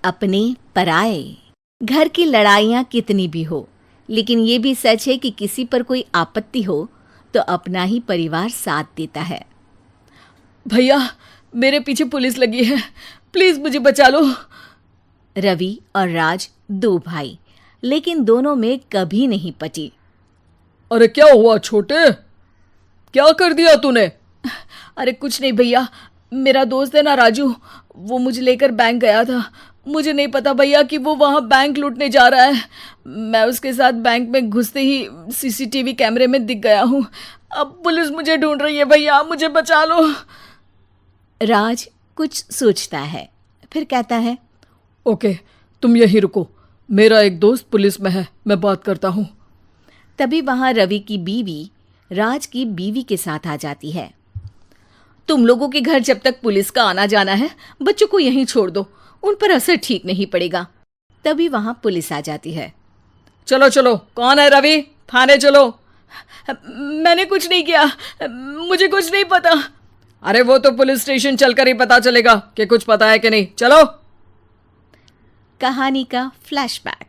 अपने पराए। घर की लड़ाइयाँ कितनी भी हो, लेकिन ये भी सच है कि किसी पर कोई आपत्ति हो तो अपना ही परिवार साथ देता है। भैया, मेरे पीछे पुलिस लगी है, प्लीज मुझे बचा लो। रवि और राज दो भाई, लेकिन दोनों में कभी नहीं पटी। अरे क्या हुआ छोटे, क्या कर दिया तूने? अरे कुछ नहीं भैया, मेरा दोस्त है ना राजू, वो मुझे लेकर बैंक गया था। मुझे नहीं पता भैया कि वो वहाँ बैंक लूटने जा रहा है। मैं उसके साथ बैंक में घुसते ही सीसीटीवी कैमरे में दिख गया हूँ। अब पुलिस मुझे ढूंढ रही है भैया, मुझे बचा लो। राज कुछ सोचता है, फिर कहता है, ओके, तुम यहीं रुको, मेरा एक दोस्त पुलिस में है, मैं बात करता हूँ। तभी वहां रवि की बीवी राज की बीवी के साथ आ जाती है। तुम लोगों के घर जब तक पुलिस का आना जाना है, बच्चों को यहीं छोड़ दो, उन पर असर ठीक नहीं पड़ेगा। तभी वहां पुलिस आ जाती है। चलो चलो, कौन है रवि, थाने चलो। मैंने कुछ नहीं किया, मुझे कुछ नहीं पता। अरे वो तो पुलिस स्टेशन चलकर ही पता चलेगा कि कुछ पता है कि नहीं, चलो। कहानी का फ्लैशबैक।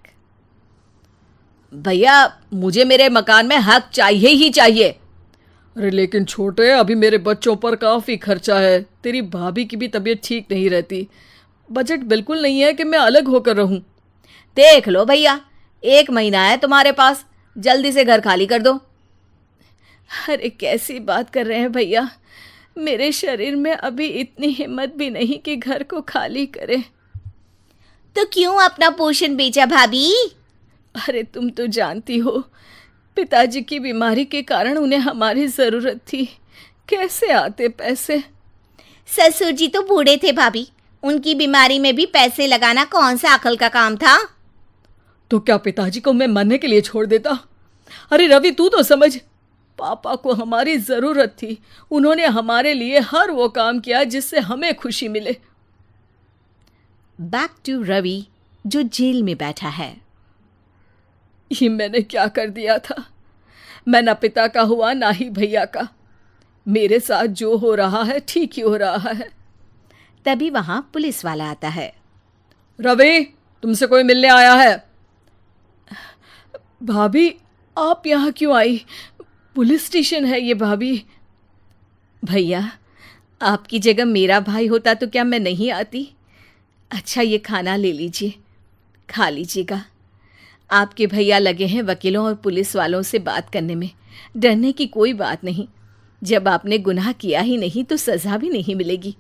भैया, मुझे मेरे मकान में हक चाहिए ही चाहिए। अरे लेकिन छोटे, अभी मेरे बच्चों पर काफ़ी खर्चा है, तेरी भाभी की भी तबीयत ठीक नहीं रहती, बजट बिल्कुल नहीं है कि मैं अलग होकर रहूं। देख लो भैया, 1 महीना है तुम्हारे पास, जल्दी से घर खाली कर दो। अरे कैसी बात कर रहे हैं भैया, मेरे शरीर में अभी इतनी हिम्मत भी नहीं कि घर को खाली करे। तो क्यों अपना पोषण बेचा भाभी? अरे तुम तो जानती हो, पिताजी की बीमारी के कारण उन्हें हमारी जरूरत थी, कैसे आते पैसे। ससुर जी तो बूढ़े थे भाभी, उनकी बीमारी में भी पैसे लगाना कौन सा अकल का काम था। तो क्या पिताजी को मैं मरने के लिए छोड़ देता? अरे रवि, तू तो समझ, पापा को हमारी जरूरत थी, उन्होंने हमारे लिए हर वो काम किया जिससे हमें खुशी मिले। बैक टू रवि, जो जेल में बैठा है। ये मैंने क्या कर दिया था? मैं ना पिता का हुआ ना ही भैया का, मेरे साथ जो हो रहा है ठीक ही हो रहा है। तभी वहां पुलिस वाला आता है। रवि, तुमसे कोई मिलने आया है। भाभी, आप यहाँ क्यों आई? पुलिस स्टेशन है ये भाभी। भैया, आपकी जगह मेरा भाई होता तो क्या मैं नहीं आती? अच्छा, ये खाना ले लीजिए, खा लीजिएगा। आपके भैया लगे हैं वकीलों और पुलिस वालों से बात करने में, डरने की कोई बात नहीं, जब आपने गुनाह किया ही नहीं तो सज़ा भी नहीं मिलेगी।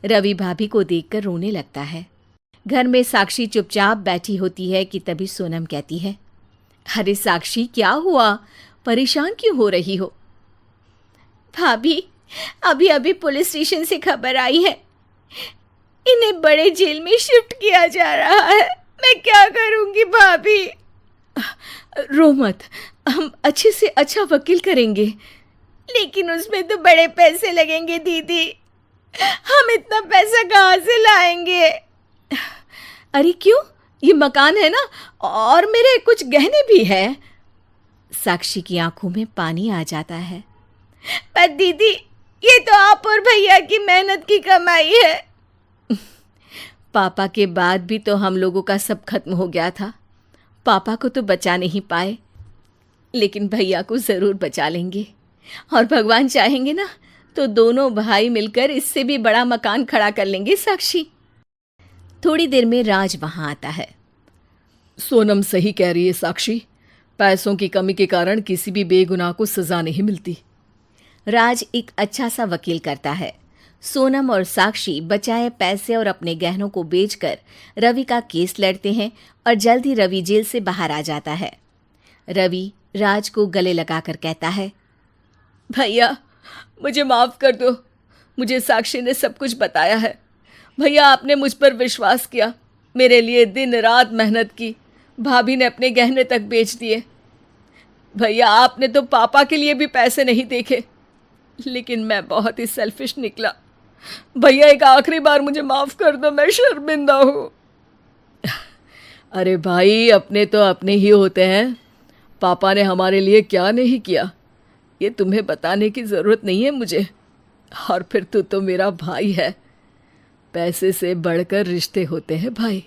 रवि भाभी को देखकर रोने लगता है। घर में साक्षी चुपचाप बैठी होती है कि तभी सोनम कहती है, अरे साक्षी, क्या हुआ, परेशान क्यों हो रही हो? भाभी, अभी अभी पुलिस स्टेशन से खबर आई है, इन्हें बड़े जेल में शिफ्ट किया जा रहा है, मैं क्या करूंगी भाभी? रो मत, हम अच्छे से अच्छा वकील करेंगे। लेकिन उसमें तो बड़े पैसे लगेंगे दीदी, हम इतना पैसा कहाँ से लाएंगे? अरे क्यों, ये मकान है ना, और मेरे कुछ गहने भी हैं। साक्षी की आंखों में पानी आ जाता है। पर दीदी, ये तो आप और भैया की मेहनत की कमाई है। पापा के बाद भी तो हम लोगों का सब खत्म हो गया था, पापा को तो बचा नहीं पाए, लेकिन भैया को ज़रूर बचा लेंगे, और भगवान चाहेंगे ना तो दोनों भाई मिलकर इससे भी बड़ा मकान खड़ा कर लेंगे। साक्षी। थोड़ी देर में राज वहां आता है। सोनम सही कह रही है साक्षी, पैसों की कमी के कारण किसी भी बेगुनाह को सजा नहीं मिलती। राज एक अच्छा सा वकील करता है। सोनम और साक्षी बचाए पैसे और अपने गहनों को बेचकर रवि का केस लड़ते हैं और जल्द ही रवि जेल से बाहर आ जाता है। रवि राज को गले लगाकर कहता है, भैया मुझे माफ़ कर दो, मुझे साक्षी ने सब कुछ बताया है। भैया, आपने मुझ पर विश्वास किया, मेरे लिए दिन रात मेहनत की, भाभी ने अपने गहने तक बेच दिए। भैया, आपने तो पापा के लिए भी पैसे नहीं देखे, लेकिन मैं बहुत ही सेल्फिश निकला। भैया, एक आखिरी बार मुझे माफ़ कर दो, मैं शर्मिंदा हूँ। अरे भाई, अपने तो अपने ही होते हैं, पापा ने हमारे लिए क्या नहीं किया ये तुम्हें बताने की ज़रूरत नहीं है मुझे। और फिर तू तो मेरा भाई है, पैसे से बढ़कर रिश्ते होते हैं भाई।